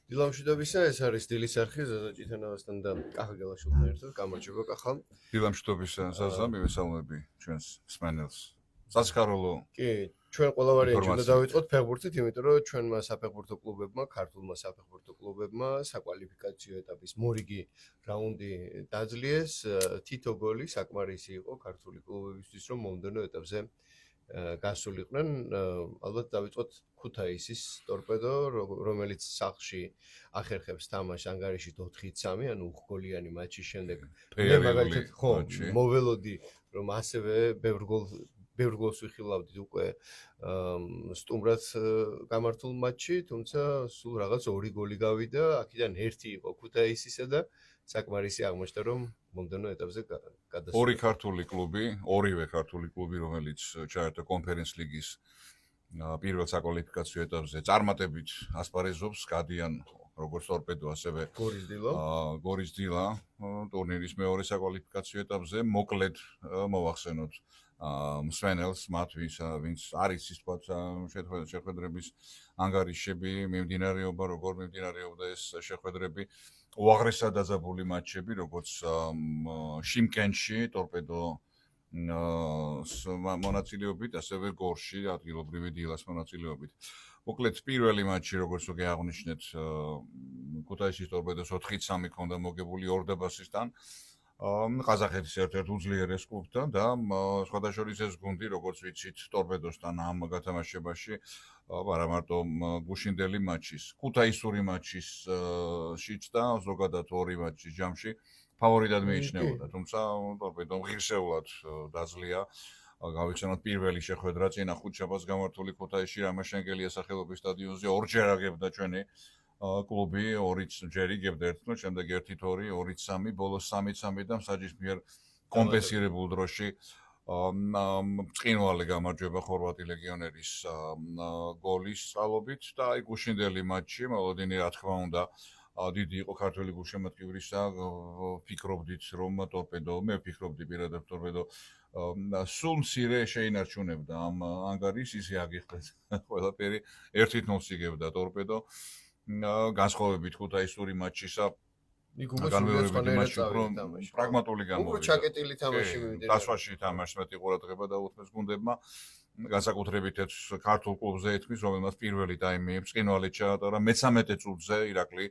დილამშვიდობისა, ეს არის დილის არხი ზაზა ჭითანავასთან და კახა გელაშვილთან ერთად. გამარჯობა კახა. დილამშვიდობისა, ზაზა, მივესალმები ჩვენს მსმენელს. სასქარულო. კი, ჩვენ ყველა ვარიანტი უნდა დავიწყოთ ფეხბურთით, იმიტომ რომ ჩვენმა საფეხბურთო კლუბებმა, ქართულმა საფეხბურთო კლუბებმა საკვალიფიკაციო ეტაპის მორიგი რაუნდი დაძლიეს. თითო გოლი საკმარისი იყო ქართული კლუბებისთვის, რომ მომდევნო ეტაპზე გასულიყვნენ. ალბათ დავიწყოთ ქუთაისის ტორპედო, რომელიც სახლში ახერხებს თამაშს ანგარიშით 4-3, ანუ 5-გოლიანი მატჩის შემდეგ. მე მაგალითად ხო მოველოდი, რომ ასევე ბევრ გოლს ვიხილავდით უკვე სტუმრად გამართულ მატჩში, თუმცა სულ რაღაც 2 გოლი გავიდა, აქედან 1 იყო ქუთაისისა და საკმარისი აღმოჩნდა, რომ მომდევნო ეტაპზე გადასულა. ორივე ქართული კლუბი, რომელიც ჩაერთო კონფერენს ლიგის პირველ საკვალიფიკაციო ეტაპზე წარმატებით ასპარეზობს, გადიან როგორც ტორპედო, ასევე გორის დილა ტურნირის მეორე საკვალიფიკაციო ეტაპზე. მოკლედ მოვახსენოთ მსმენელს, მათ ვინც არის ის თქვა შეხვედრების ანგარიშები, მიმდინარეობა, როგორ მიმდინარეობდა ეს შეხვედრები. უაღრესად დაძაბული მატჩები, როგორც შიმკენში ტორპედო მონაწილეობით, ასევე გორში ადგილობრივი დილას მონაწილეობით. მოკლედ პირველი მატჩი, როგორც უკვე აღნიშნეთ, ქუთაისის ტორპედოს 4-3 ქონდა მოგებული ორდაბასისთან. ყაზახეთის ერთ-ერთ უძლიერეს კლუბთან და სხვადასხვა ეს გუნდი, როგორც ვიცით, ტორპედოსთან ამ გათამაშებაში არა მარტო გუშინდელი მატჩის, ქუთაისური მატჩისშიც და ზოგადად ორი მატჩის ჯამში ფავორიტად მიიჩნეოდა, თუმცა ტორპედომ ღირსეულად დაძლია. გავიხსენოთ პირველი შეხვედრა წინა ხუთშაბათს გამართული ქუთაისში რამაშენგელია სახელობის სტადიონზე ორჯერ აგებდა ჩვენი კლუბი, 2-ჯერ იგებდა ერთხელ, შემდეგ 1-2, 2-3, ბოლოს 3-3 და მსაჯის მიერ კომპენსირებულ დროში ბრწყინვალე გამარჯვება ხორვატი ლეგიონერის გოლის წყალობით და აი გუშინდელი მატჩი, მოლოდინი რა თქმა უნდა დიდი იყო ქართული გულშემატკივრისა, ფიქრობდით რომ ტორპედო, მე ვფიქრობდი პირადად ტორპედო სულ მცირე შეინარჩუნებდა ამ ანგარიშს, ისე აგიხდეთ ყველაფერი 1-0 იგებდა ტორპედო. განსხვავებით ქუთაისური მატჩისა განმეორებითი მატჩი პრაგმატული გამოვიდა. უფრო ჩაკეტილი თამაში მივიდა. დასვაში თამაშს მეტი ყურადღება დაუთმეს გუნდებმა. განსაკუთრებით ქართულ კლუბზე ეთქმის, რომელმაც პირველი ტაიმი ბრწყინვალე ჩაატარა, მე-13 წუთზე ირაკლი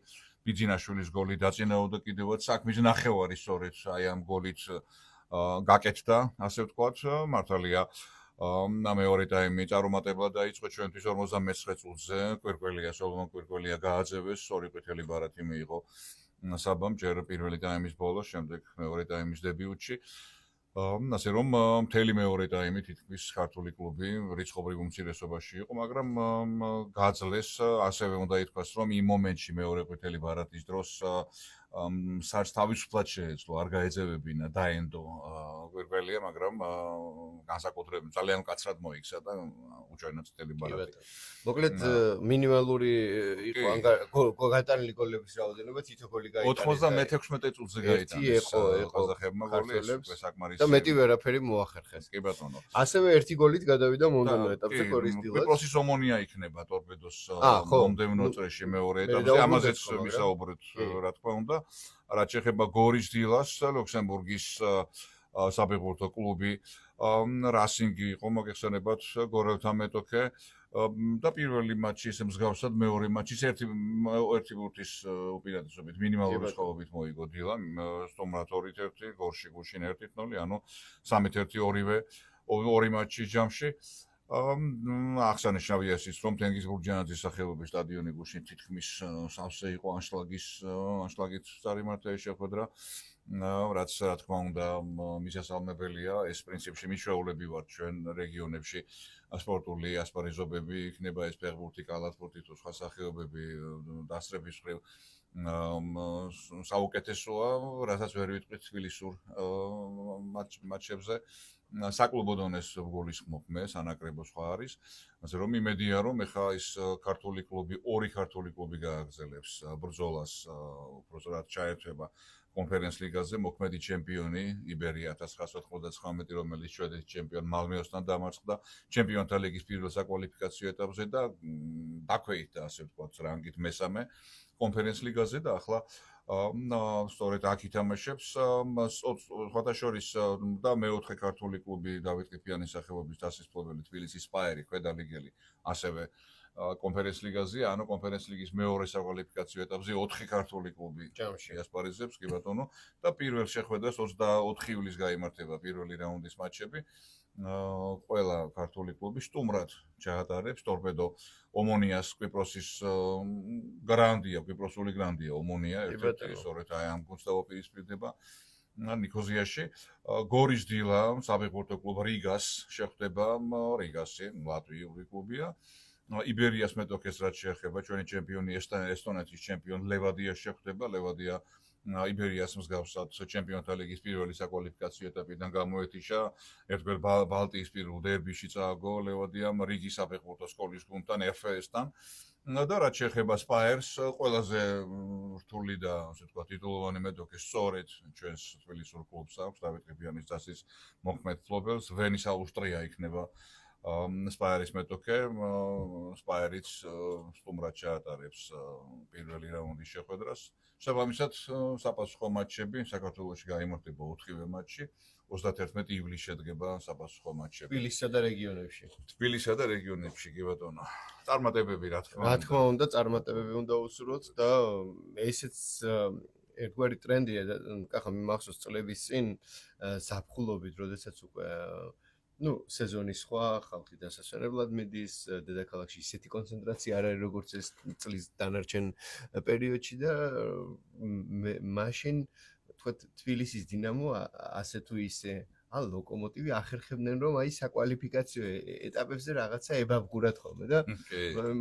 ბიძინაშვილის გოლი დაწინაურდა კიდევაც საქმის ნახევარი სწორედ აი ამ გოლით გაკეთდა, ასე ვთქვათ, მართალია. მეორე ტაიმი წარუმატებლად დაიწყო ჩვენთვის 59 წუთზე, სოლომონ კვირკველია გააძევეს, 2 ყვითელი ბარათი მიიღო საბამ ჯერ პირველი ტაიმის ბოლოს, შემდეგ მეორე ტაიმის დებიუტში. ასე რომ მთელი მეორე ტაიმი თითქმის ქართული კლუბი რიცხობრივ უმცირესობაში იყო, მაგრამ გაძლეს, ასევე უნდა ითქვას, რომ იმ მომენტში მეორე ყვითელი ბარათის დროს საერთოდ თავისუფლად შეეძლო, არ გაეძევებინა დაენდო კვირკველია, მაგრამ განსაკუთრებით ძალიან მკაცრად მოიქცა და უჩვენა წითელი ბარათი. მოკლედ მინიმალური იყო გატანილი გოლების რაოდენობა, თითო გოლი გაიტანეს. 96 წუთზე გაიტანეს ყაზახებმა გოლი, საკმარისი. და მეტი ვერაფერი მოახერხეს. კი ბატონო. ასევე 1 გოლით გადავიდა მომდევნო ეტაპზე გორის დილას. კვიპროსის ომონია იქნება ტორპედოს მომდევნო წრეში მეორე ეტაპზე, ამაზეც ვისაუბრეთ, რა თქმა უნდა. რაც შეეხება გორის დილას, ლუქსემბურგის საფეხბურთო კლუბი, რასინგი იყო მოგეხსენებათ გორელთა მეტოქე და პირველი მატჩი ისე მსგავსად მეორე მატჩის ერთი ბურთის უპირატესობით მინიმალური სხივობით მოიგო დილა, სტუმრად 2-1, გორში გუშინ 1-0, ანუ 3-1 ორი მატჩის ჯამში. აღსანიშნავია ის, რომ თენგიზ გურჯანაძის სახელობის სტადიონი გუშინ თითქმის სავსე იყო ანშლაგით წარიმართა ეს შეხვედრა, რაც რა თქმა უნდა მისასალმებელია, ეს პრინციპში მიჩვეულები ვართ ჩვენ რეგიონებში სპორტული ასპარეზობები, იქნება ეს ფეხბურთი, კალათბურთი თუ სხვა სახეობები დასწრების მხრივ საუკეთესოა, რასაც ვერ ვიტყვით თბილისურ მატჩებზე. საკლუბო დონეს გულისხმობ მე, სანაკრებო სხვა არის. ასე რომ იმედია რომ ეხლა ის ქართული კლუბი, ორი ქართული კლუბი გააგრძელებს ბრძოლას, უბრალოდ ჩაერთვება კონფერენს ლიგაზე მოქმედი ჩემპიონი იბერია 1999, რომელიც შვედეთის ჩემპიონ მალმეოსთან დამარცხდა ჩემპიონთა ლიგის პირველ საკვალიფიკაციო ეტაპზე და დაქვეითდა ასე ვთქვათ რანგით მესამე კონფერენს ლიგაზე და ახლა სწორედ აქ ითამაშებს სხვათა შორის და მეოთხე ქართული კლუბი დავით ყიფიანის სახელობის დასაწყობელი თბილისის სპაერი ქვედალიგელი ასევე კონფერენს ლიგაზე, ანუ კონფერენს ლიგის მეორე საკვალიფიკაციო ეტაპზე 4 ქართული კლუბი იასპარეზებს, კი ბატონო, და პირველ შეხვედრას 24 ივლისს გაიმართება პირველი რაუნდის მატჩები. ყველა ქართული კლუბი სტუმრად ჩაატარებს ტორპედო ომონიას კვიპროსის გრანდია, კვიპროსული გრანდია ომონია, ერთ-ერთი სწორედ აი ამ გუნდს დაუპირისპირდება ნიქოზიაში. გორის დილა, საფეხბურთო კლუბ რიგას შეხვდება რიგასი, ლატვიური კლუბია. იბერიას მეტოქეს რაც შეეხება ჩვენი ჩემპიონი ესტონეთის ჩემპიონ ლევადიას შეხვდება, ლევადია იბერიას მსგავსად ჩემპიონთა ლიგის პირველი საკვალიფიკაციო ეტაპიდან გამოეთიშა, ერთგვარ ბალტიის პირველ დერბიში წააგო ლევადიამ რიგის საფეხბურთო სკოლის გუნდთან RFS-თან. და რაც შეეხება სპაერს, ყველაზე რთული და ასე ვთქვათ ტიტულოვანი მეტოქე სწორედ ჩვენს თბილისურ კლუბს აქვს, დავით ყიფიანის დასის მოქმედ მფლობელს, ვენის აუსტრია იქნება სპაერის მეტოქე, სპაერიც სტუმრად ჩაატარებს პირველი რაუნდის შეხვედრას. შესაბამისად, საპასუხო მატჩები საქართველოში გაიმართება 4-ვე მატჩი, 31 ივლისს შედგება საპასუხო მატჩები. თბილისსა და რეგიონებში. თბილისსა და რეგიონებში, კი ბატონო. წარმატებები რა თქმა უნდა. რა თქმა უნდა, წარმატებები უნდა უსურვოთ და ესეც ერთგვარი ტრენდია, კახა მიმახსოვს წლების წინ ზაფხულობით, როდესაც უკვე სეზონის სხვა ხალხი დასასვენებლად მიდის, დედაქალაქში ისეთი კონცენტრაცია არ არის როგორც ეს წლის დანარჩენ პერიოდში და მაშინ თქვათ თბილისის დინამო ასე თუ ისე ან ლოკომოტივი ახერხებდნენ რომ აი საკვალიფიკაციო ეტაპებზე რაღაცა ებაბგურად ხოლმე და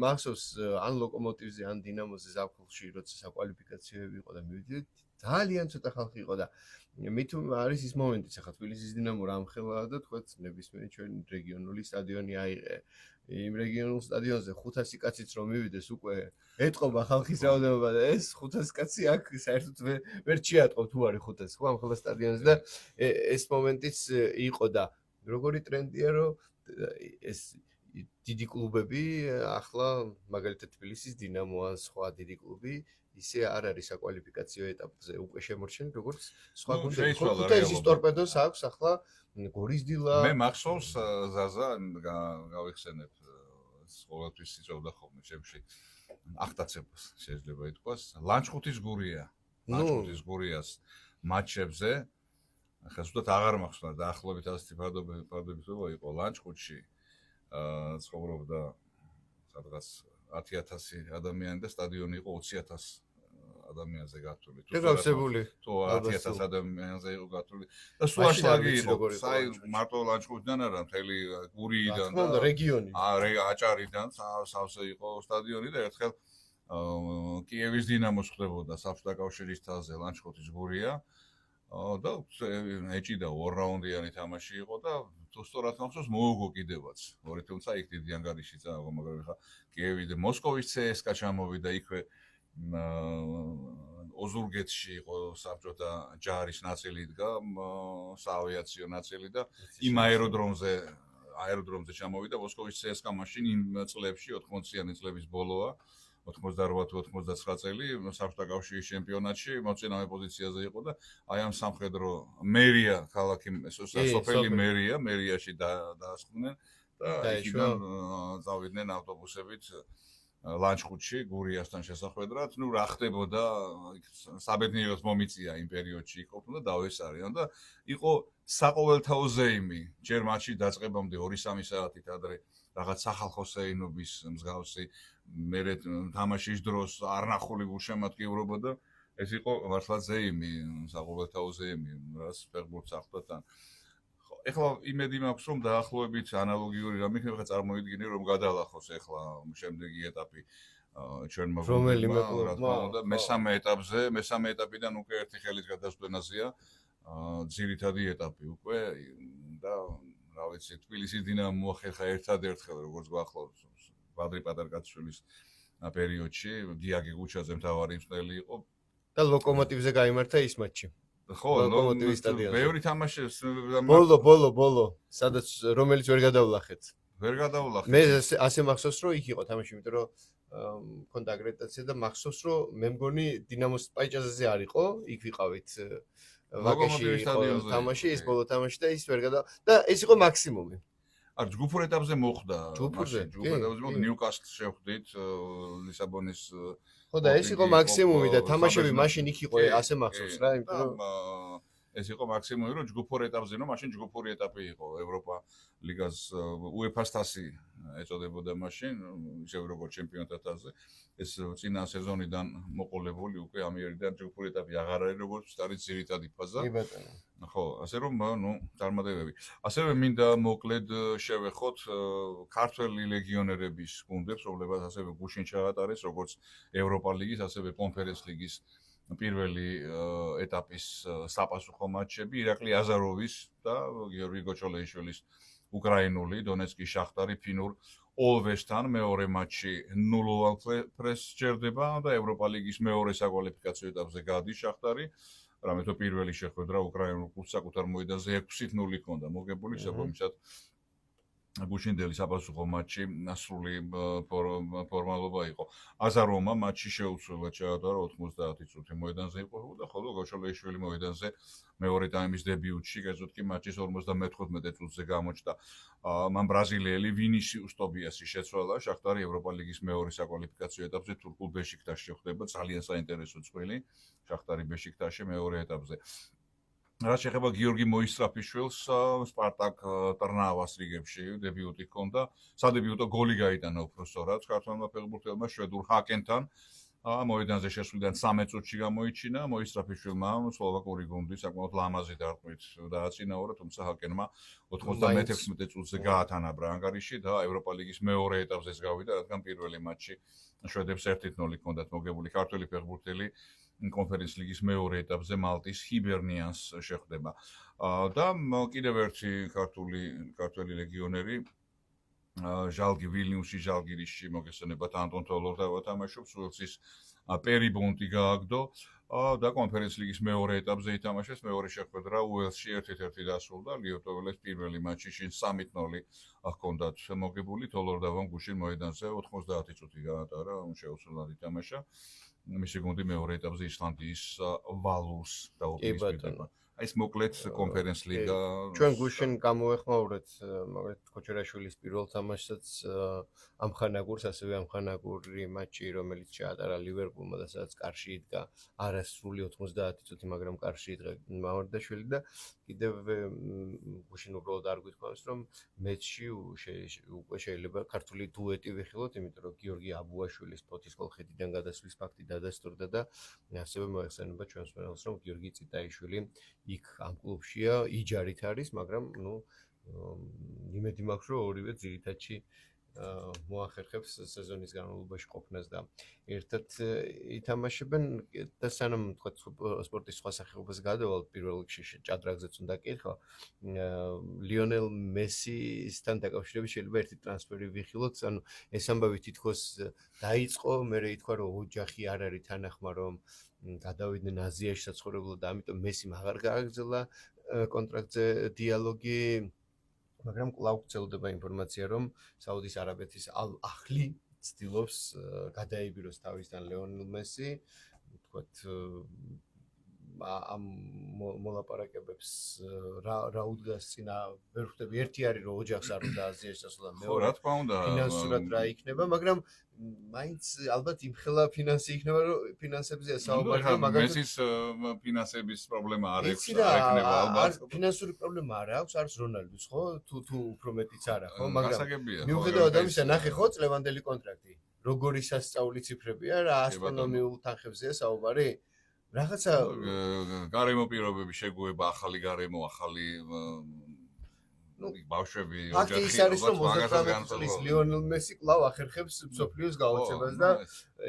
მახსოვს ან ლოკომოტივზე ან დინამოზე ზაფხულში როცა საკვალიფიკაციოები იყო და მივიდით ძალიან ცოტა ხალხი იყო და მით არის ის მომენტიც ახლა თბილისის დინამო რამხელა და თქვათ ნებისმიერი ჩვენი რეგიონული სტადიონი აიღე იმ რეგიონულ სტადიონზე 500 კაციც რომ მივიდეს უკვე ეტყობა ხალხის რაოდენობა და ეს 500 კაცი აქ საერთოდ ვერ შეატყო თუ არის 500 ხო ამ ხელა სტადიონზე და ეს მომენტიც იყო და როგორი ტრენდია რომ ეს დიდი კლუბები ახლა მაგალითად თბილისის დინამო ან სხვა დიდი კლუბი ისე არ არის საკვალიფიკაციო ეტაპზე უკვე შემორჩენილი როგორც სხვა გუნდები. ხუთაისის ტორპედოს აქვს ახლა გორის დილა. მე მახსოვს ზაზა გავიხსენებ ყოველთვის იწევდა ხოლმე ჩემში ახტაცებას შეიძლება ითქვას ლანჩხუთის გურია. ლანჩხუთის გურიას მატჩებზე ახლა ზუსტად აღარ მახსოვს დაახლოებით ასეთი ფარდობითობა იყო ლანჩხუთში ცხოვრობდა სადღაც 10,000 ადამიანი და სტადიონი იყო 20,000 ადამიანზე გათვლილი. თუ 10,000 ადამიანზე იყო გათვლილი და სულ აშლაგი იყო. საი მარტო ლანჩხუთიდან არა, მთელი გურიიდან და რეგიონი. აჭარიდან სავსე იყო სტადიონი და ერთხელ კიევის დინამოს ხდებოდა საბჭოთა კავშირის თასზე ლანჩხუთის გურია. და ეჭიდა ორ-რაუნდიანი თამაში იყო და თუ სწორად მახსოვს მოუგო კიდევაც. ორი თუმცა იქ დიდი ანგარიში წააგო, მაგრამ ხა კიევი და მოსკოვის CSKA ჩამოვიდა იქვე ოზურგეთში იყო საბჭოთა ჯარის ნაწილი დგა, საავიაციო ნაწილი და იმ აეროდრომზე ჩამოვიდა მოსკოვის CSKA მაშინ იმ წლებში 80-იანი წლების ბოლოა 88-89 წელი საბჭოთა კავშირის ჩემპიონატში მოწინავე პოზიციაზე იყო და აი ამ სამხედრო მერია ქალაქი სოფელი მერიაში დაასხდნენ და იქიდან წავიდნენ ავტობუსებით ლანჩხუთში გურიასთან შესახვედრად. ნუ რა ხდებოდა საბედნიეროდ მომიწია იმ პერიოდში იყო და დავესარიან და იყო საყოველთაო ზეიმი ჯერ მატჩი დაწყებამდე 2-3 საათით ადრე რაღაც სახალხო სეინობის მსგავსი მერე თამაშის დროს არნახული გულშემატკივრობა და ეს იყო მართლა ზეიმი, საყოველთაო ზეიმი, რაც ფეხბურთს ახლდათან. ეხლა იმედი მაქვს რომ დაახლოებით ანალოგიური რამე იქნება წარმოიდგინე რომ გადალახოს ეხლა შემდეგი ეტაპი ჩვენმა გუნდებმა და მესამე ეტაპიდან უკვე ერთი ხელის გადასვლენაზეა ძირითადი ეტაპი უკვე და რა ვიცი, თბილისის დინამო მოახერხა ერთადერთხელ როგორც გვახლავს ბადრი პატარკაცშვილის პერიოდში, დიაგი გუჩაძე მთავარი მწვრთნელი იყო და ლოკომოტივზე გაიმართა ის მატჩი. ხო, ლოკომოტივის სტადიონზე. ბევრი თამაშეს ბოლო, სადაც რომელიც ვერ გადავლახეთ. ვერ გადავლახეთ. მე ასე მახსოვს, რომ იქ იყო თამაში, იმიტომ რომ მქონდა აკრედიტაცია და მახსოვს, რომ მე მგონი დინამოს პაიჭაზეზე არ იყო, იქ ვიყავით ვაკეში იყო თამაში, ის ბოლო თამაში და ის ვერ და ეს იყო მაქსიმუმი. არ ჯგუფურ ეტაპზე მოხდა ჯგუფურ ეტაპზე მოხდა ნიუკასლს შევხვდით ლისაბონის ხო და ეს იყო მაქსიმუმი და თამაშები მაშინ იქ იყო ასე მახსოვს რა, იმიტომ რომ ეს იყო მაქსიმუმი, რომ ჯგუფურ ეტაპზე, რომ მაშინ ჯგუფური ეტაპი იყო ევროპა ლიგას UEFA-ს თასი ეწოდებოდა მაშინ, ისევ როგორც ჩემპიონთა თასზე. ეს წინა სეზონიდან მოყოლებული უკვე ამიერიდან ჯგუფური ეტაპი აღარ არის როგორც არის ძირითადი ფაზა. კი ბატონო. ხო, ასე რომ წარმატებები. ასევე მინდა მოკლედ შევეხოთ ქართველი ლეგიონერების გუნდებს, რომლებსაც ასევე გუშინ ჩაატარეს როგორც ევროპა ლიგის, ასევე კონფერენს ლიგის პირველი ეტაპის საპასუხო მატჩები ირაკლი აზაროვის და გიორგი გოჩოლეიშვილის უკრაინული დონეცკის შახტარი ფინურ ოლვესთან მეორე მატჩი 0-იან ფრეს ჯერდება და ევროპა ლიგის მეორე საკვალიფიკაციო ეტაპზე გადის შახტარი. რამე თუ პირველი შეხვედრა უკრაინულ კლუბს საკუთარ მოედანზე 6-0 ჰქონდა მოგებული, შესაბამისად გუშინდელი საპასუხო მატჩი სრული ფორმალობა იყო. აზაროვმა მატჩი შეუცვლელად ჩაატარა 90 წუთი მოედანზე იყო და ხოლო გოჩოლეიშვილი მოედანზე მეორე ტაიმის დებიუტში, კერძოდ კი მატჩის 54 წუთზე გამოჩნდა. მან ბრაზილიელი ვინისიუს ტობიასი შეცვალა, შახტარი ევროპა ლიგის მეორე საკვალიფიკაციო ეტაპზე თურქულ ბეშიქტაშში შეხვდება, ძალიან საინტერესო წვლილი შახტარი ბეშიქტაში მეორე ეტაპზე. რაც შეეხება გიორგი მოისტრაფიშვილს, სპარტაკ ტრნავას რიგებში დებიუტი ჰქონდა. სადებიუტო გოლი გაიტანა უბრალოდ ქართველმა ფეხბურთელმა შვედურ ჰაკენთან. მოედანზე შესვლიდან 13 წუთში გამოიჩინა. მოისტრაფიშვილმა სლოვაკური გუნდი საკმაოდ ლამაზი დარტყმით დააწინაურა, თუმცა ჰაკენმა 96 წუთზე გაათანაბრა ანგარიში და ევროპა ლიგის მეორე ეტაპზე გავიდა, რადგან პირველი მატჩი შვედებს 1-0 ჰქონდათ მოგებული. ქართველი ფეხბურთელი კონფერენს ლიგის მეორე ეტაპზე მალტის ჰიბერნიანს შეხვდება. და კიდევ ერთი ქართველი ლეგიონერი ჟალგი ვილნიუსი ჟალგირისში მოგესწრებათ ანტონ თოლორდავა თამაშობს, უელსის პერიბონტი გააგდო და კონფერენს ლიგის მეორე ეტაპზე ითამაშეს, მეორე შეხვედრა უელსში 1-1 დასრულდა, ლიოტოველეს პირველი მატჩი შინ 3-0 ჰქონდათ მოგებული, თოლორდავამ გუშინ მოედანზე 90 წუთი გაატარა, შეუცვლელად ითამაშა. მისი გუნდი მეორე ეტაპზე ისლანდიის ვალურს დაუპირისპირდება. აი ეს მოკლედ კონფერენს ლიგა. ჩვენ გუშინ გამოვეხმაურეთ მაგალითად ქოჩერაშვილის პირველ თამაშსაც ამხანაგურს, ასევე ამხანაგური მატჩი, რომელიც ჩაატარა ლივერპულმა და სადაც კარში იდგა არასრული 90 წუთი, მაგრამ კარში იდგა მამარდაშვილი და კიდევ გუშინ უბრალოდ არ გითხოვს, რომ მეჩში უკვე შეიძლება ქართული დუეტი ვიხილოთ, იმიტომ რომ გიორგი აბუაშვილის ფოთის კოლხეთიდან გადასვლის ფაქტი დადასტურდა და ასევე მოეხსენება ჩვენს მეგობრებს, რომ გიორგი წიტაიშვილი იქ ამ კლუბშია, იჯარით არის, მაგრამ იმედი მაქვს, რომ ორივე ძირითადში მოახერხებს სეზონის განმავლობაში ყოფნას და ერთად ითამაშებენ და სანამ თქვა სპორტის სხვა სახეობას გადავალთ პირველ რიგში ჭადრაგზეც უნდა კითხო ლიონელ მესისთან დაკავშირებით შეიძლება ერთი ტრანსფერი ვიხილოთ, ანუ ეს ამბავი თითქოს დაიწყო, მერე ითქვა რომ ოჯახი არ არის თანახმა რომ გადავიდნენ აზიაში საცხოვრებლად და ამიტომ მესიმ აღარ გააგრძელა კონტრაქტზე დიალოგი, მაგრამ კვლავ გრძელდება ინფორმაცია რომ საუდის არაბეთის ალ-ახლი ცდილობს გადაიბიროს თავისთან ლეონელ მესი, თქვათ ამ მოლაპარაკებებს რა უდგას წინა ვერ ხვდები, ერთი არის რომ ოჯახს არ უნდა აზიაში წასვლა, მეორე რა თქმა უნდა ფინანსურად რა იქნება, მაგრამ მაინც ალბათ იმხელა ფინანსი იქნება რომ ფინანსებზეა საუბარი, მაგრამ მესის ფინანსების პრობლემა არ აქვს, არ იქნება ალბათ. ფინანსური პრობლემა არ აქვს, არის რონალდოს, ხო? თუ უფრო მეტიც არა, ხო? მაგრამ მიუხედავად ამისა, ნახე ხო წლევანდელი კონტრაქტი. როგორი სასწაული ციფრებია რა, ასტრონომიულ თანხებზეა საუბარი. რაღაცა გარემო პირობები შეგუება, ახალი გარემო, ახალი ბავშვები, ოჯახი. ის არის რომ 38 წლის ლიონელ მესი კვლავ ახერხებს მსოფლიოს გაოცებას და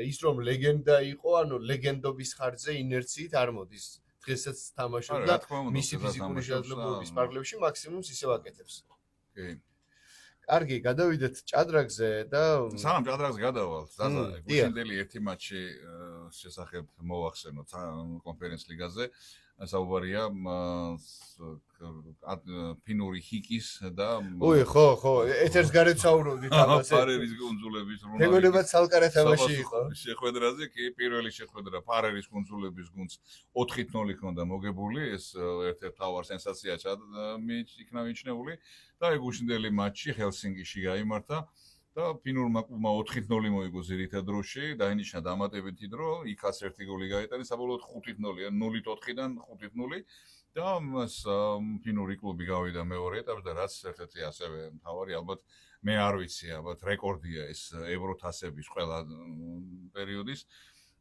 ის რომ ლეგენდა იყო, ანუ ლეგენდობის ხარჯზე ინერციით არ მოდის. დღესაც თამაშობ არა, და რა თქმა უნდა, მისი ფიზიკური შესაძლებლობების პარალელში მაქსიმუმს ისევ აკეთებს. კი. კარგი, გადავიდეთ ჭადრაგზე და სანამ ჭადრაგზე გადავალთ, ზაზა, გუშინდელი ერთი მატჩი შესახებ მოვახსენოთ კონფერენს ლიგაზე. საუბარია ფინური ჰიკის და უი, ხო, ეთერს გარეთ საუბრობდით ამაზე. ფარერის კუნძულების მეგონება ცალკარა თამაში იყო. შეხვედრაზე კი პირველი შეხვედრა ფარერის კუნძულების გუნდს 4-0 ჰქონდა მოგებული, ეს ერთ-ერთი მთავარ სენსაციაა იქნა მიჩნეული და ეგ გუშინდელი მატჩი ჰელსინკიში გაიმართა. და ფინურმა კლუბმა 4-0 მოიგო ძირითად დროში, დაინიშნა დამატებითი დრო, იქაც ერთი გოლი გაიტანა, საბოლოოდ 5-0-იან 0-4-დან 5-0 და ფინური კლუბი გავიდა მეორე ეტაპში და რაც ერთ-ერთი ასევე მთავარი ალბათ მე არ ვიცი, ალბათ რეკორდია ეს ევროთასების ყველა პერიოდის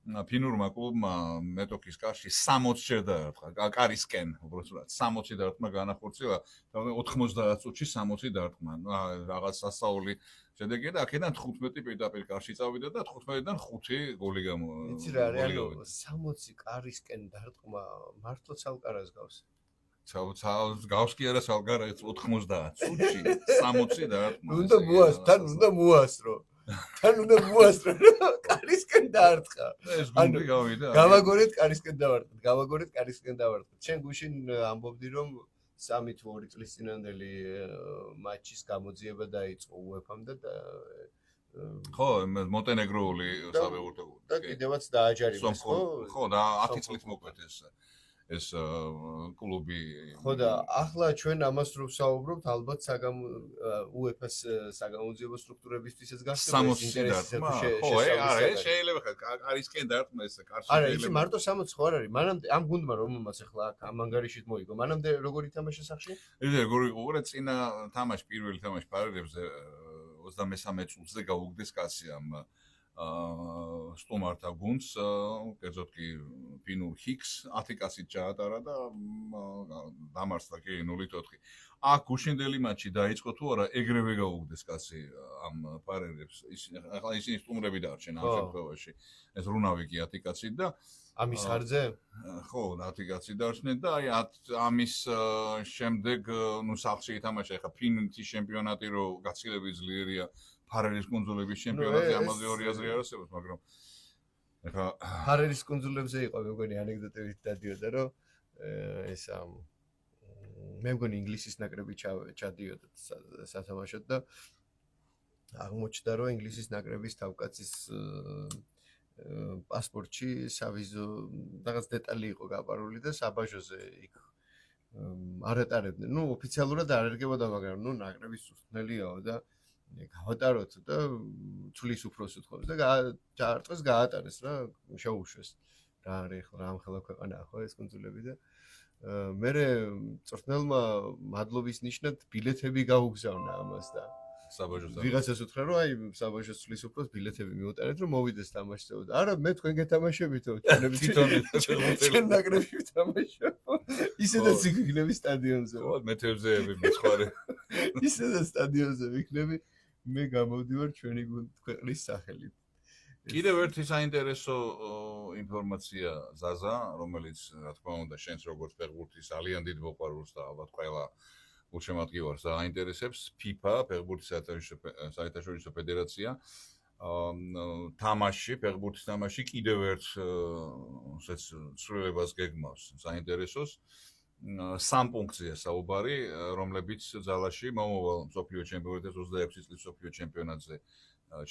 ფინურმა კლუბმა მეტოქის კარში 60 ჯერ დაარტყა, კარისკენ უბრალოდ 60 დაარტყმა განახორციელა და 90 წუთში 60 დაარტყმა. რაღაც სასწაული შედეგია და აქედან 15 პირდაპირ კარში წავიდა და 15-დან 5 გოლი გამოვიდა. იცი რა არის, ანუ 60 კარისკენ დაარტყმა მართლა ცალკარას გავს. გავს კი არა ცალკარა 90 წუთში 60 დაარტყმა. უნდა მოასწრო. თან უნდა მოასწრო. კარისკენ დაარტყა. ეს გუნდი გავიდა. გავაგორეთ კარისკენ დავარტყა. ჩვენ გუშინ ამბობდი რომ 3 თუ 2 წლის წინანდელი მატჩის გამოძიება დაიწყო UEFA-მ და ხო, მონტენეგროული საფეხბურთო და კიდევაც დააჯარიმეს, ხო? ხო, და 10 წლით მოკვეთეს ეს კლუბი. ხო და ახლა ჩვენ ამას რო ვსაუბრობთ, ალბათ UEFA-ს საგამოძიებო სტრუქტურებისთვისაც გასწრება ინტერესი ხო, არა, შეიძლება კარისკენ დაარტყმა ეს კარში. არა, იცი მარტო 60 ხო არ არის. მანამდე ამ გუნდმა რომელმაც ახლა ამ ანგარიშით მოიგო, მანამდე როგორი თამაშა სახში? როგორი უყურე წინა თამაში, პირველი თამაში ფარერებზე 23 წუთზე გაუგდეს კაცი ამ სტუმართა გუნდს, კერძოდ კი ფინურ ჰიქს 10 კაცით ჩაატარა და დამარცხდა კი 0-4. აქ გუშინდელი მატჩი დაიწყო თუ არა, ეგრევე გაუგდეს კაცი ამ ფარერებს. ახლა ისინი სტუმრები დარჩენ ამ შემთხვევაში. ეს რუნავი კი 10 კაცით და ამის ხარჯზე? ხო, 10 კაცი დარჩნენ და აი ამის შემდეგ ნუ სახლში ითამაშა ახლა ფინეთის ჩემპიონატი რო გაცილებით ძლიერია ფარერის კუნძულების ჩემპიონატი ამაზე ორი აზრი არსებობს, მაგრამ ახლა ფარერის კუნძულებზე იყო მეგონი ანეკდოტებით დადიოდა, რომ ესა მე მგონი ინგლისის ნაკრები ჩადიოდა სათამაშოდ და აღმოჩნდა, რომ ინგლისის ნაკრების თავკაცის პასპორტში სავიზო რაღაც დეტალი იყო გაპარული და საბაჟოზე იქ არ ეტარებდნენ. ნუ ოფიციალურად არ ერგებოდა, მაგრამ ნუ ნაკრების უხსნელიაო და გავატაროთ და ცulis უფროს უთხოვს და ჩაარტყეს გაატარეს რა, შეუშვეს. რა არის ხო, რა ამხელა ქვეყანაა ხო ეს კუნძულები და მე წვრთნელმა მადლობის ნიშნად ბილეთები გაუგზავნა ამას და საბაჟოს ვიღაცას უთხრა რომ აი საბაჟოს ცulis უფროს ბილეთები მიუტარეთ რომ მოვიდეს თამაშზე. არა მე თქვენ გეთამაშებითო, ჩვენ ნაკრებში ვთამაშობ. ისედაც იქნები სტადიონზე. ხო, მეთევზეები მიცხვარი. ისედაც სტადიონზე ვიქნები. მე გამოვდივარ ჩვენი ქვეყნის სახელით. კიდევ ერთი საინტერესო ინფორმაცია ზაზა, რომელიც რა თქმა უნდა შენს როგორც ფეხბურთის ძალიან დიდ მოყვარულს და ალბათ ყველა გულშემატკივარს აინტერესებს FIFA, ფეხბურთის საერთაშორისო ფედერაცია თამაში, ფეხბურთის თამაში კიდევ ერთ ცვლილებას გეგმავს საინტერესოს. 3 პუნქტზეა საუბარი, რომლებიც ძალაში მომავალ მსოფლიო ჩემპიონატის 26 წლის მსოფლიო ჩემპიონატზე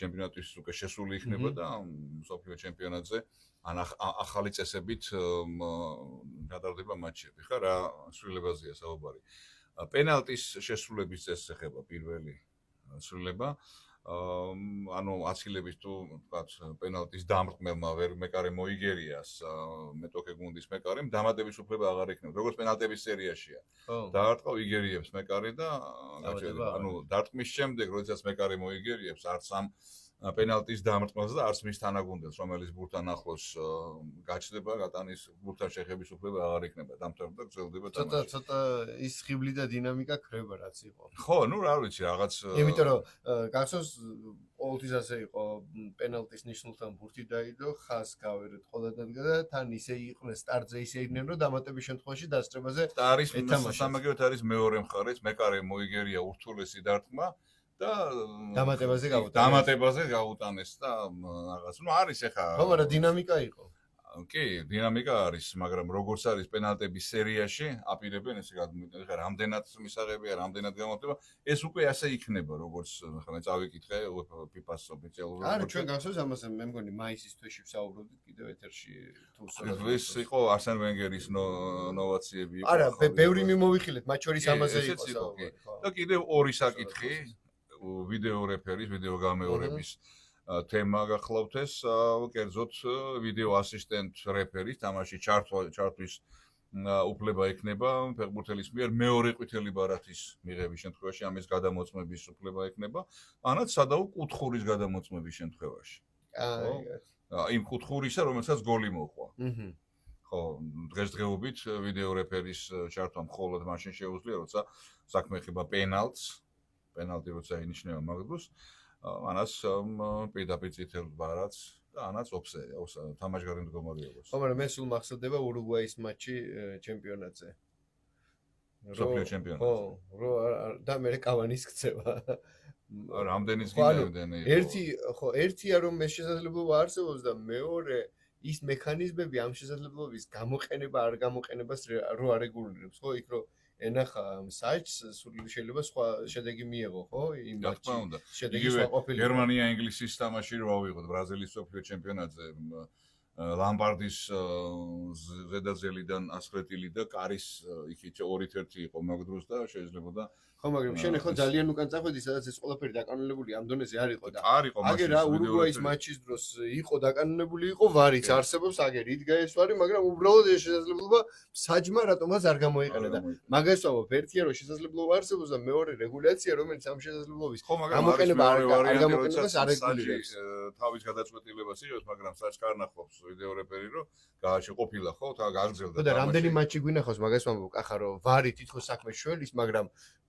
ჩემპიონატის უკვე შესული იქნება და მსოფლიო ჩემპიონატზე ან ახალი წესებით გადარდება მატჩები. ხა რა ცვლილებაზეა საუბარი. პენალტის შესრულების წესს ეხება პირველი ცვლილება. ანუ აცილების თუ ვთქვათ პენალტის დამრტყმელმა ვერ მეკარე მოიგერიას მეტოქე გუნდის მეკარემ დამატების უფლება აღარ ექნება. როგორც პენალტების სერიაშია. დაარტყა იგერიებს მეკარე და ანუ დარტყმის შემდეგ, როდესაც მეკარე მოიგერიებს, არც ამ პენალტის დამრტმას და არც მის თანაგუნდელს, რომელიც ბურთთან ახლოს გაჩნდება, გატანის ბურთთან შეხების უფლება აღარ იქნება, დამთავრდა და გრძელდება თამაში. ცოტა ის ხიბლი და დინამიკა ქრება რაც იყო. ხო, ნუ რა ვიცი, რაღაც იმიტომ რომ გახსოვს ყოველთვის ასე იყო პენალტის ნიშნულთან ბურთი დაიდო, ხაზ გავერეთ ყველა დადგა და თან ისე იყვნენ სტარტზე ისე იყვნენ რომ დამატების შემთხვევაში დასწრებაზე და არის სამაგიეროდ არის მეორე მხარეც, მეკარე მოიგერია ურთულესი დარტყმა და დამატებაზე გაუტანეს და რაღაც. ნუ არის ეხა. ხო, მაგრამ დინამიკა იყო. კი, დინამიკა არის, მაგრამ როგორც არის პენალტების სერიაში, აპირებენ ესე ეხა რამდენად მისაღებია, რამდენად გამოხდება, ეს უკვე ასე იქნება, როგორც ხა წავიკითხე FIFA-ს ოფიციალურად. არა, ჩვენ გახსოვს ამაზე, მე მგონი მაისის თვეში ვსაუბრობდით კიდევ ეთერში თუ ეს იყო არსენ ვენგერის ნოვაციები იყო. არა, ბევრი მიმოვიხილეთ, მათ შორის ამაზე იყო საუბარი. და კიდევ ორი საკითხი ვიდეო რეფერის, ვიდეო გამეორების თემა გახლავთ ეს, კერძოდ ვიდეო ასისტენტ რეფერის თამაში ჩართვის უფლება ექნება ფეხბურთელის მიერ მეორე ყვითელი ბარათის მიღების შემთხვევაში, ამის გადამოწმების უფლება ექნება, ანაც სადაო კუთხურის გადამოწმების შემთხვევაში. იმ კუთხურისა, რომელსაც გოლი მოჰყვა. ხო, დღესდღეობით ვიდეო რეფერის ჩართვა მხოლოდ მაშინ შეუძლია, როცა საქმე ეხება პენალტი როცა ინიშნება მაგ დროს, ანას პირდაპირ წითელ ბარათს და ანაც თამაშგარი მდგომარეობას. ხო, მაგრამ მე სულ მახსოვდება ურუგვაის მატჩი ჩემპიონატზე. მსოფლიო ჩემპიონატი. ხო, და მე კავანის ქცევა. რამდენის გინდები იყო. ერთია რომ ეს შესაძლებლობა არსებობს და მეორე ის მექანიზმები ამ შესაძლებლობის გამოყენება არ გამოყენებას რო არეგულირებს, ხო, იქ რო ენახა საჭს შეიძლება სხვა შედეგი მიიღო, ხო? იმ მატჩში. შედეგი სხვა ყოფილი. გერმანია ინგლისის თამაში რო ავიღოთ ბრაზილიის მსოფლიო ჩემპიონატზე ლამბარდის ზედაზელიდან ასხრეტილი და კარის იქით 2-1 იყო მაგ დროს და შეიძლება ხო, მაგრამ შენ ხო ძალიან უკან წახვედი, სადაც ეს ყველაფერი დაკანონებული ამ დონეზე არ იყო და არისო აგერ რა ურუგვაის მატჩის დროს იყო დაკანონებული იყო ვარიც არსებობს, აგერ იდგა ეს ვარი, მაგრამ უბრალოდ ეს შესაძლებლობა საჯმა რატომაც არ გამოიყენა და მაგას ვამბობ, ერთია რომ შესაძლებლობა არსებობს და მეორე რეგულაცია, რომელიც ამ შესაძლებლობის გამოყენება არ გამოყენებას არ რეგულირებს. თავის გადაწყვეტილებას იღებს, მაგრამ საჭს არ ნახობს ვიდეო რეფერი რომ გააჩეყოფილა ხო, თა გაგრძელდა. და რამდენი მატჩი გვინახავს, მაგას ვამბობ, კახა რომ ვარი თითქოს საქმე შველის, მაგრამ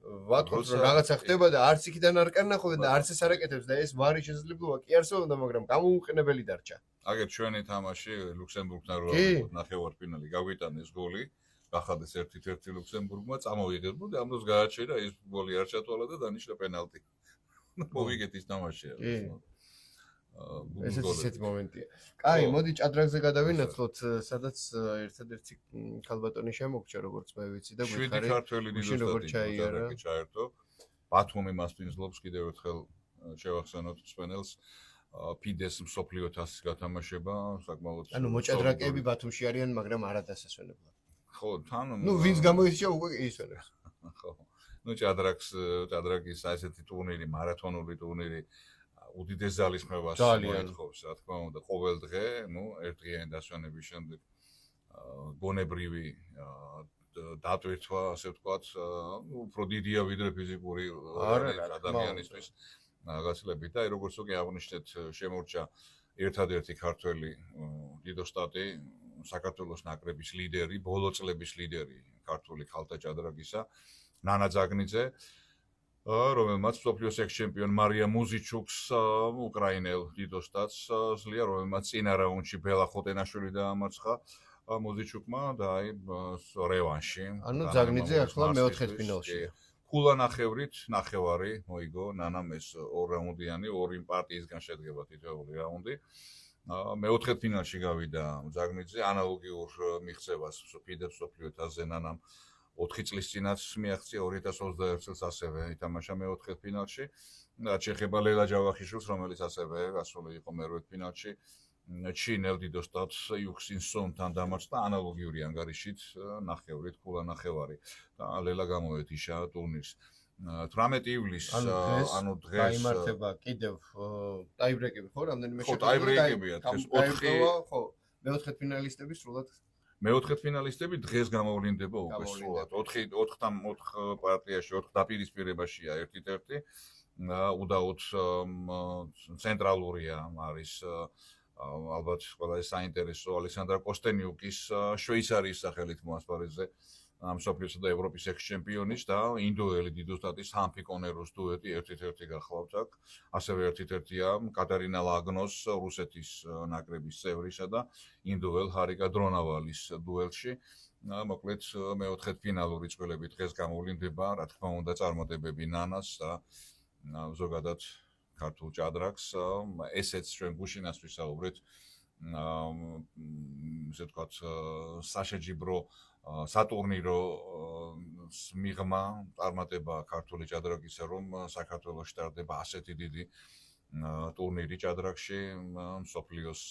ვატყობთ რომ რაღაცა ხდება და არც იქიდან არ კარნახობენ და არც ეს არაკეთებს და ეს ვარი შესაძლებლობა კი არსებობდა, მაგრამ გამოუყენებელი დარჩა. აგერ ჩვენი თამაში ლუქსემბურგთან რო ავიღოთ ნახევარფინალი, გაგვიტანეს გოლი, გახადეს 1-1 ლუქსემბურგმა, წამოვიღეთ და ამ დროს გააჩერა ეს გოლი არ ჩათვალა და დანიშნა პენალტი. მოვიგეთ ის თამაშია. ესეთი მომენტია. კაი, მოდი ჭადრაკზე გადავინაცვლოთ, სადაც ერთადერთი ქალბატონი შემოგჭა, როგორც მე ვიცი და გვითხარი. 7 ქართველი დიდოსტატი ჩაერთო. ბათუმი მასპინძლობს კიდევ ერთხელ შევახსენოთ მსმენელს. ფიდეს მსოფლიო თასის გათამაშება, საკმაოდ. ანუ მოჭადრაკეები ბათუმში არიან, მაგრამ არადასასვენებლად. ხო, თან ვინც გამოიჩა უკვე ისვენებს. ხო. ჭადრაკის ესეთი ტურნირი, მარათონული ტურნირი უდიდეს ძალისხმევას მოეთხოვს, რა თქმა უნდა, ყოველ დღე, ერთდღიანი დასვენების შემდეგ გონებრივი დატვირთვა, ასე ვთქვათ, უფრო დიდია ვიდრე ფიზიკური ადამიანისთვის გაცილებით და როგორც უკვე აღნიშნეთ, შემორჩა ერთადერთი ქართველი დიდოსტატი, საქართველოს ნაკრების ლიდერი, ბოლო წლების ლიდერი ქართული ქალთა ჭადრაკისა, ნანა ძაგნიძე, რომელმაც მსოფლიოს ექს-ჩემპიონ მარია მუზიჩუკს უკრაინელ დიდოსტატს ზლია, რომელმაც წინა რაუნდში ბელა ხოტენაშვილი დაამარცხა მუზიჩუკმა და აი რევანში. ანუ ძაგნიძე ახლა მეოთხედფინალშია. ქულანახევრით ნახევარი მოიგო ნანამ ეს 2 რაუნდიანი, 2 პარტიისგან შედგება თითოეული რაუნდი. მეოთხედფინალში გავიდა ძაგნიძე, ანალოგიურ მიღწევას ფიდებს მსოფლიო თასზე ნანამ 4 წლის წინაც მიაღწია 2021 წელს ასევე ითამაშა მეოთხედფინალში. რაც შეეხება ლელა ჯავახიშვილს, რომელიც ასევე გასული იყო მერვედფინალში, ჩინელ დიდოსტატს იუქსინსონთან დამარცხდა ანალოგიური ანგარიშით ნახევრით ქულანახევარი და ლელა გამოეთიშა ტურნირს. 18 ივლისს ანუ დღეს გაიმართება კიდევ ტაიბრეკები ხო, რამდენიმე ხო, ტაიბრეკებია დღეს 4 ხო, მეოთხედფინალისტები სრულად მეოთხედფინალისტები დღეს გამოვლინდება უკვე სრულად 4 პარტიაში 4 დაპირისპირებაშია 1-1 უდაოდ ცენტრალურია არის ალბათ ყველაზე საინტერესო ალექსანდრა კოსტენიუკის შვეიცარიის სახელით მოასპარეზე მსოფლიოსა და ევროპის ექს-ჩემპიონის და ინდოელი დიდოსტატის ჰამფი კონეროს დუეტი ერთ-ერთი გახლავთ აქ. ასევე ერთ-ერთია კატერინა ლაგნოს რუსეთის ნაკრების წევრისა და ინდოელ ჰარიკა დრონავალის დუელში. მოკლედ მეოთხედფინალური წყვილები დღეს გამოვლინდება, რა თქმა უნდა, წარმატებები ნანას და ზოგადად ქართულ ჭადრაკს. ესეც ჩვენ გუშინას ვისაუბრეთ. ესე ვთქვათ, საშეჯიბრო სატურნირო მიღმა წარმატება ქართული ჭადრაკისა, რომ საქართველოში ტარდება ასეთი დიდი ტურნირი ჭადრაკში, მსოფლიოს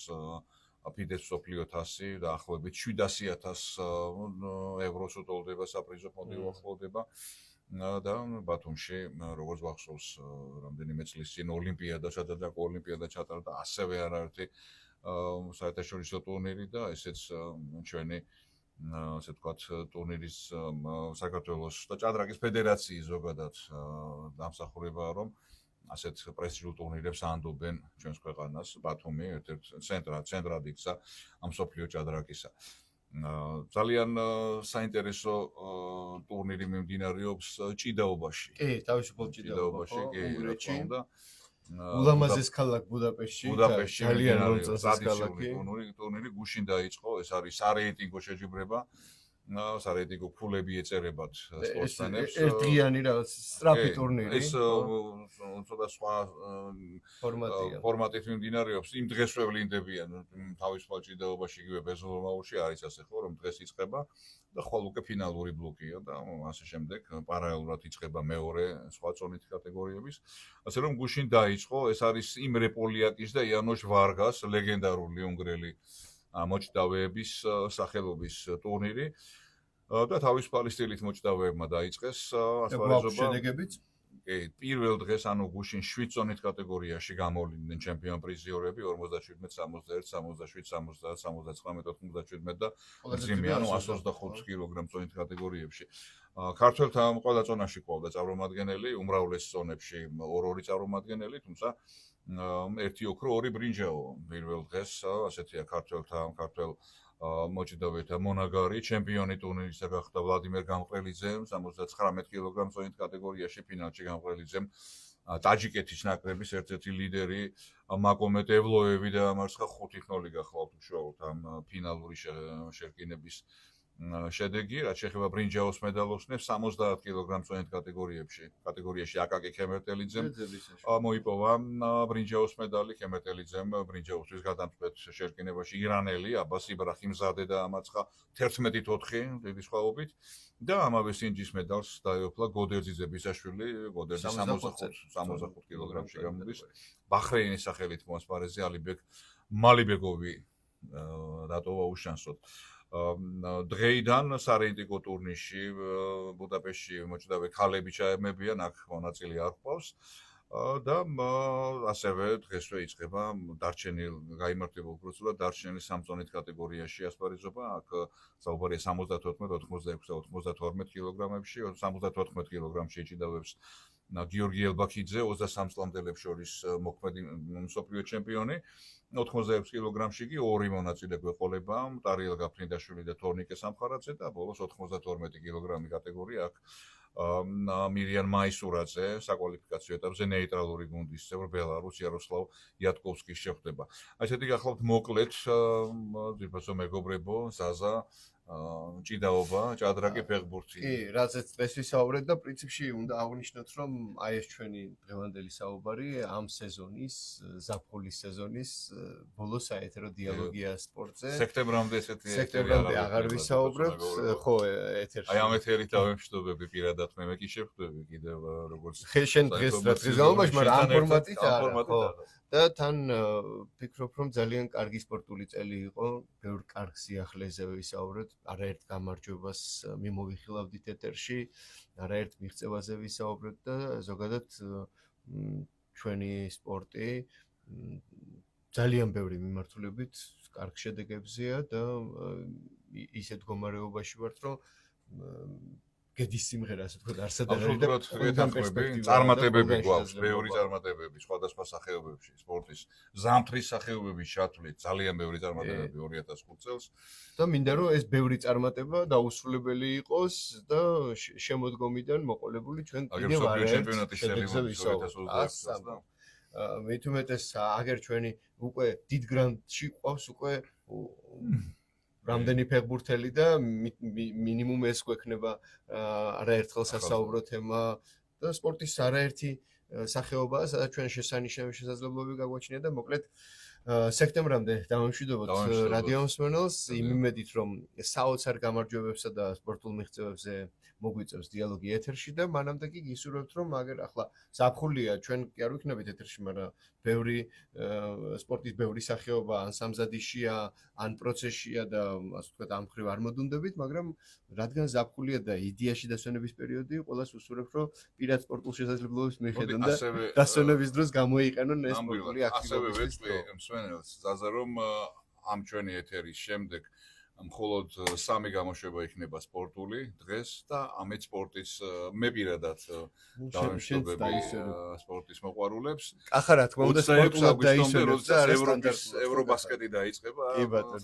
ფიდეს მსოფლიო თასი დაახლოებით 700,000 ევროს უტოლდება საპრიზო ფონდი უახლოვდება. და ბათუმში როგორც ვახსოვს რამდენიმე წლის წინ ოლიმპიადა სადაც ოლიმპიადა ჩატარდა ასევე არაერთი საერთაშორისო ტურნირი და ესეც ჩვენი ასე ვთქვათ ტურნირის საქართველოს და ჭადრაკის ფედერაციის ზოგადად დამსახურებაა რომ ასეთ პრესტიჟულ ტურნირებს ანდობენ ჩვენს ქვეყანას ბათუმი ერთ-ერთ ცენტრად იქცა ამ მსოფლიო ჭადრაკისა. ძალიან საინტერესო ტურნირი მიმდინარეობს ჭიდაობაში. კი, თავისუფლ ჭიდაობაში, როჩი. ულამაზეს ქალაქ ბუდაპეშტში, ძალიან მოწონს ქალაქი. ტურნირი გუშინ დაიწყო, ეს არის სარეიტინგო შეჯიბრება. სარეიტინგო ფულები ეწერებათ სპორტსმენებს. ერთდღიანი რაღაც სწრაფი ტურნირი. ეს ცოტა სხვა ფორმატით მიმდინარეობს. იმ დღესვე ვლინდებიან თავისუფალ ჭიდაობაში იგივე ბეზოლომაურში არის ასე ხო, რომ დღეს იწყება და ხვალ უკვე ფინალური ბლოკია და ასე შემდეგ პარალელურად იწყება მეორე სხვა წონითი კატეგორიების. ასე რომ გუშინ დაიწყო, ეს არის იმ რეპოლიაკის და იანოშ ვარგას ლეგენდარული უნგრელი მოჭდავეების სახელობის ტურნირი და თავისუფალი სტილით მოჭდავეებმა დაიწყეს ასპარეზობა. შედეგებიც? კი, პირველ დღეს ანუ გუშინ 7 წონით კატეგორიაში გამოვლიდნენ ჩემპიონ პრიზიორები 57, 61, 67, 70, 79, 97 და მძიმე ანუ 125 კილოგრამ წონით კატეგორიებში. ქართველთა ყველა წონაში ყავდა წარმომადგენელი, უმრავლეს წონებში 2 წარმომადგენელი, თუმცა ერთი ოქრო, 2 ბრინჯაო პირველ დღეს, ასეთია ქართველ მოჭიდავეთა მონაგარი, ჩემპიონი ტურნირისა გახდა ვლადიმერ გამყრელიძე, 79 კილოგრამ წონით კატეგორიაში ფინალში გამყრელიძემ ტაჯიკეთის ნაკრების ერთ-ერთი ლიდერი მაკომედ ევლოევი დაამარცხა 5-0 გახლავთ უშუალოდ ამ ფინალური შერკინების შედეგი, რაც შეეხება ბრინჯაოს მედალოსნებს 70 კილოგრამ წონით კატეგორიაში აკაკი ხემერტელიძემ მოიპოვა ბრინჯაოს მედალი. ხემერტელიძემ ბრინჯაოსთვის გადამწყვეტ შერკინებაში ირანელი აბას იბრაჰიმზადე დაამარცხა 11-4 დიდი სხვაობით და ამავე სინჯის მედალს დაეუფლა გოდერძიძე ბისაშვილი, გოდერძი 65 კილოგრამში გამოდის. ბაჰრეინის სახელით მოასპარეზე ალიბეკ მალიბეგოვი დატოვა უშანსოდ. დღეიდან სარეიტინგო ტურნირში ბუდაპეშტში მოჭდავე ქალები ჩაემებიან, აქ მონაწილე არ ჰყავს და ასევე დღესვე იწყება დარჩენილ გაიმართება უბრალოდ დარჩენილი 3 წონით კატეგორიაში ასპარეზობა, აქ საუბარია 74, 86 და 92 კილოგრამებში, 74 კილოგრამში ეჭიდავებს გიორგი ელბაქიძე 23 წლამდელებს შორის მოქმედი მსოფლიო ჩემპიონი. 86 კილოგრამში კი 2 მონაწილე გვეყოლება, ტარიელ გაფრინდაშვილი და თორნიკე სამხარაძე და ბოლოს 92 კილოგრამი კატეგორია აქ მირიან მაისურაძე საკვალიფიკაციო ეტაპზე ნეიტრალური გუნდის წევრ ბელარუს იაროსლავ იატკოვსკის შეხვდება. ასეთი გახლავთ მოკლედ ძირფასო მეგობრებო, ზაზა ჭიდაობა, ჭადრაკი ფეხბურთი. კი, რაზეც დღეს ვისაუბრეთ და პრინციპში უნდა აღვნიშნოთ, რომ აი ეს ჩვენი დღევანდელი საუბარი ამ სეზონის, ზაფხულის სეზონის ბოლო საეთერო დიალოგია სპორტზე. სექტემბრამდე ესეთი სექტემბრამდე აღარ ვისაუბრებთ, ხო, ეთერში. აი ამ ეთერით დავემშვიდობები პირადად მე კი შევხვდები კიდევ როგორც შენ დღეს განმავლობაში, მაგრამ ამ ფორმატით არა, ხო. და თან ფიქრობ, რომ ძალიან კარგი სპორტული წელი იყო, ბევრ კარგ სიახლეზე ვისაუბრეთ, არაერთ გამარჯვებას მიმოვიხილავდით ეთერში, არაერთ მიღწევაზე ვისაუბრეთ და ზოგადად ჩვენი სპორტი ძალიან ბევრი მიმართულებით კარგ შედეგებზეა და ისეთ მდგომარეობაში ვართ, რომ გედის სიმღერა, ასე ვთქვათ, არსად არ არის და აბსოლუტურად ყველგან გეთანხმები, პერსპექტივა წარმატებები და გვაქვს, შესაძლებლობა. ბევრი წარმატებები სხვადასხვა სახეობებში, სპორტის ზამთრის სახეობების ჩათვლით, ძალიან ბევრი წარმატებები 2005 წელს. და მინდა რომ ეს ბევრი წარმატება დაუსრულებელი იყოს და შემოდგომიდან მოყოლებული ჩვენ კიდევ მსოფლიო არაერთ ჩემპიონატის წელი შედეგზე მოდის ვისაუბროთ. 2022 წელს და მით უმეტეს აგერ ჩვენი უკვე დიდ გრანდში ყავს უკვე რამდენი ფეხბურთელი და მინიმუმ ეს გვექნება არაერთხელ სასაუბრო თემა და სპორტის არაერთი სახეობაა, სადაც ჩვენ შესანიშნავი შესაძლებლობები გაგვაჩნია და მოკლედ სექტემბრამდე დავამშვიდობოთ რადიო მსმენელს იმ იმედით, რომ საოცარ გამარჯვებებსა და სპორტულ მიღწევებზე მოგვიწევს დიალოგი ეთერში და მანამდე კი გისურვებთ, რომ აგერ ახლა ზაფხულია, ჩვენ კი არ ვიქნებით ეთერში, მაგრამ ბევრი სპორტის ბევრი სახეობა ან სამზადიშია, ან პროცესია და ასე ვთქვათ, ამ მხრივ არ მოდუნდებით, მაგრამ რადგან ზაფხულია და იდეაში დასვენების პერიოდი, ყველას უსურვებ, რომ პირად სპორტულ შესაძლებლობებს მიხედონ და დასვენების დროს გამოიყენონ ეს სპორტული აქტივობების დრო. მსმენელს ზაზა რომ ამ ჩვენი ეთერის შემდეგ მხოლოდ 3 გამოშვება იქნება სპორტული დღეს და ამით სპორტის მე პირადად დავემშვიდობები სპორტის მოყვარულებს. ახლა რა თქმა უნდა სპორტულად დაისვენებს და ევრობასკეტი დაიწყება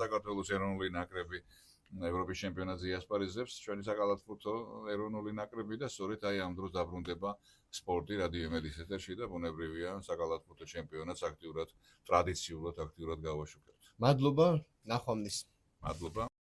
საქართველოს ეროვნული ნაკრები ევროპის ჩემპიონატზე იასპარეზებს ჩვენი საკალათბურთო ეროვნული ნაკრები და სწორედ აი ამ დროს დაბრუნდება სპორტი რადიო იმედის ეთერში და ბუნებრივია საკალათბურთო ჩემპიონატს აქტიურად ტრადიციულად აქტიურად გავაშუქებთ. მადლობა, ნახვამდის. მადლობა.